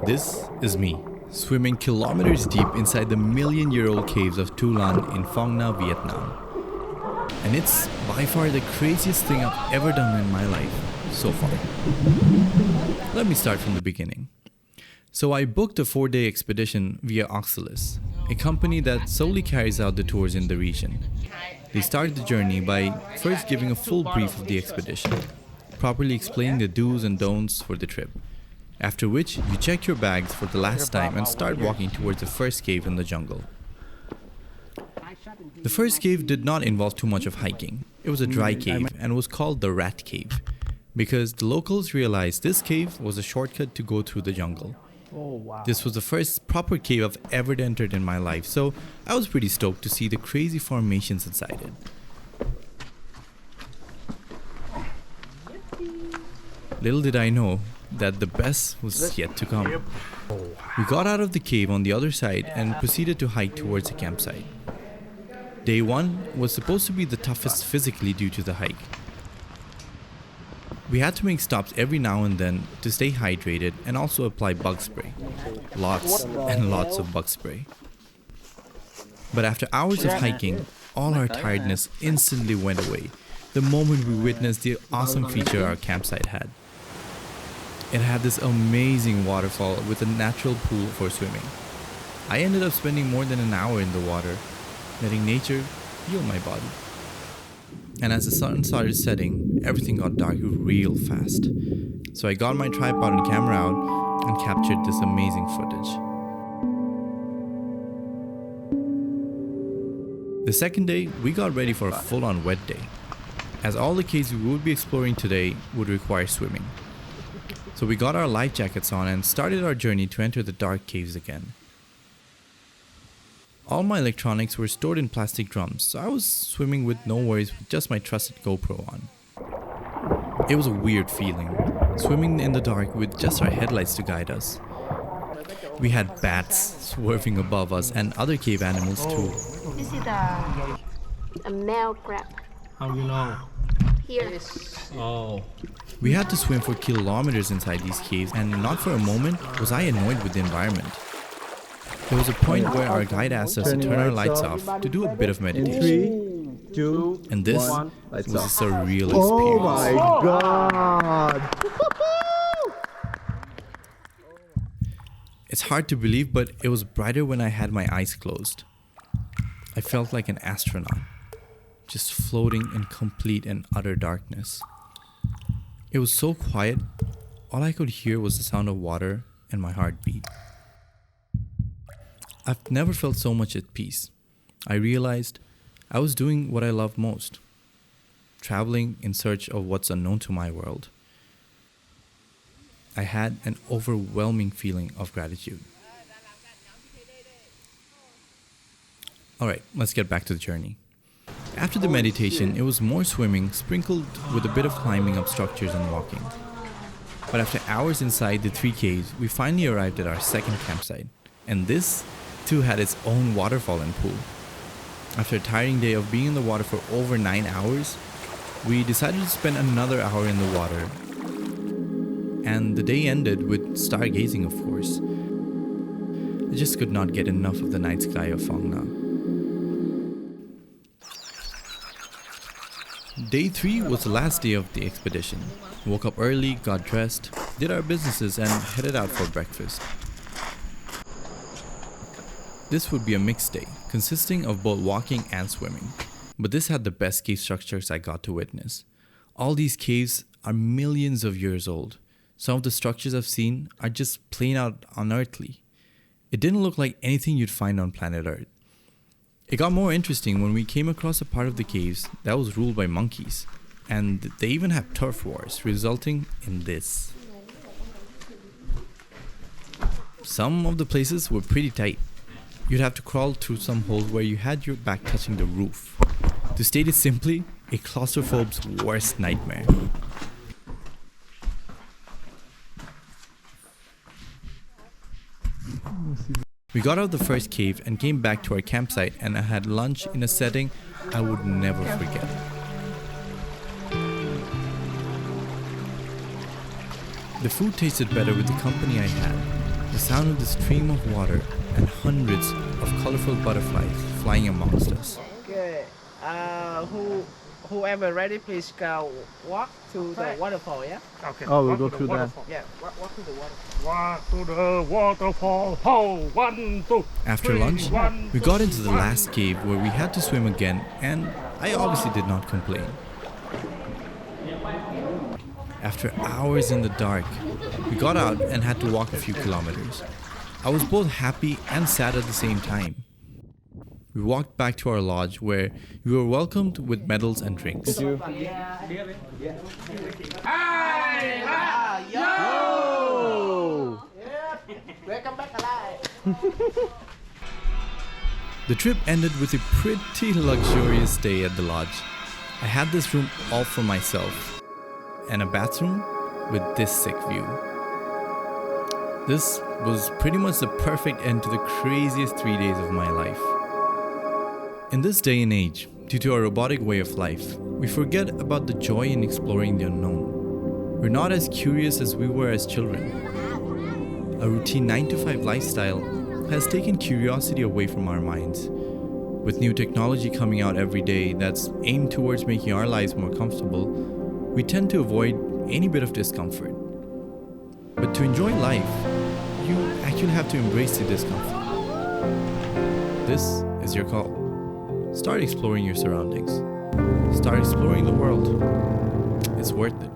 This is me, swimming kilometers deep inside the million-year-old caves of Tu Lan in Phong Nha, Vietnam. And it's by far the craziest thing I've ever done in my life so far. Let me start from the beginning. So I booked a 4-day expedition via Oxalis, a company that solely carries out the tours in the region. They started the journey by first giving a full brief of the expedition, properly explaining the do's and don'ts for the trip. After which, you check your bags for the last time and start walking towards the first cave in the jungle. The first cave did not involve too much of hiking. It was a dry cave and was called the Rat Cave because the locals realized this cave was a shortcut to go through the jungle. This was the first proper cave I've ever entered in my life, so I was pretty stoked to see the crazy formations inside it. Little did I know that the best was yet to come. We got out of the cave on the other side and proceeded to hike towards the campsite. Day 1 was supposed to be the toughest physically due to the hike. We had to make stops every now and then to stay hydrated and also apply bug spray. Lots and lots of bug spray. But after hours of hiking, all our tiredness instantly went away the moment we witnessed the awesome feature our campsite had. It had this amazing waterfall with a natural pool for swimming. I ended up spending more than an hour in the water, letting nature heal my body. And as the sun started setting, everything got dark real fast. So I got my tripod and camera out and captured this amazing footage. The second day, we got ready for a full-on wet day, as all the caves we would be exploring today would require swimming. So we got our life jackets on and started our journey to enter the dark caves again. All my electronics were stored in plastic drums, so I was swimming with no worries with just my trusted GoPro on. It was a weird feeling, swimming in the dark with just our headlights to guide us. We had bats swerving above us and other cave animals too. This is a male crab. How do you know? Here. Oh. We had to swim for kilometers inside these caves, and not for a moment was I annoyed with the environment. There was a point where our guide asked us to turn our lights off to do a bit of meditation. 3, 2, And this 1, was a surreal experience. Oh my god! It's hard to believe, but it was brighter when I had my eyes closed. I felt like an astronaut, just floating in complete and utter darkness. It was so quiet, all I could hear was the sound of water and my heartbeat. I've never felt so much at peace. I realized I was doing what I love most, traveling in search of what's unknown to my world. I had an overwhelming feeling of gratitude. Alright, let's get back to the journey. After the meditation, it was more swimming, sprinkled with a bit of climbing up structures and walking. But after hours inside the 3 caves, we finally arrived at our second campsite. And this, too, had its own waterfall and pool. After a tiring day of being in the water for over 9 hours, we decided to spend another hour in the water. And the day ended with stargazing, of course. I just could not get enough of the night sky of Phong Nha. Day 3 was the last day of the expedition. Woke up early, got dressed, did our businesses and headed out for breakfast. This would be a mixed day, consisting of both walking and swimming. But this had the best cave structures I got to witness. All these caves are millions of years old. Some of the structures I've seen are just plain out unearthly. It didn't look like anything you'd find on planet Earth. It got more interesting when we came across a part of the caves that was ruled by monkeys, and they even had turf wars, resulting in this. Some of the places were pretty tight. You'd have to crawl through some holes where you had your back touching the roof. To state it simply, a claustrophobe's worst nightmare. We got out of the first cave and came back to our campsite, and I had lunch in a setting I would never forget. The food tasted better with the company I had. the sound of the stream of water, and hundreds of colorful butterflies flying amongst us. Okay. Whoever ready, please go walk to the waterfall. Yeah. Okay. Oh, we'll walk go to the through that. waterfall. Yeah. Walk to the waterfall. Walk to the waterfall. Ho! 1, 2. After 3, lunch, 1, we 2, got into the 1. last cave where we had to swim again, and I obviously did not complain. After hours in the dark, we got out and had to walk a few kilometers. I was both happy and sad at the same time. We walked back to our lodge where we were welcomed with medals and drinks. Yo! Welcome back alive. The trip ended with a pretty luxurious stay at the lodge. I had this room all for myself and a bathroom with this sick view. This was pretty much the perfect end to the craziest 3 days of my life. In this day and age, due to our robotic way of life, we forget about the joy in exploring the unknown. We're not as curious as we were as children. A routine 9-to-5 lifestyle has taken curiosity away from our minds. With new technology coming out every day that's aimed towards making our lives more comfortable, we tend to avoid any bit of discomfort. But to enjoy life, you actually have to embrace the discomfort. This is your call. Start exploring your surroundings. Start exploring the world. It's worth it.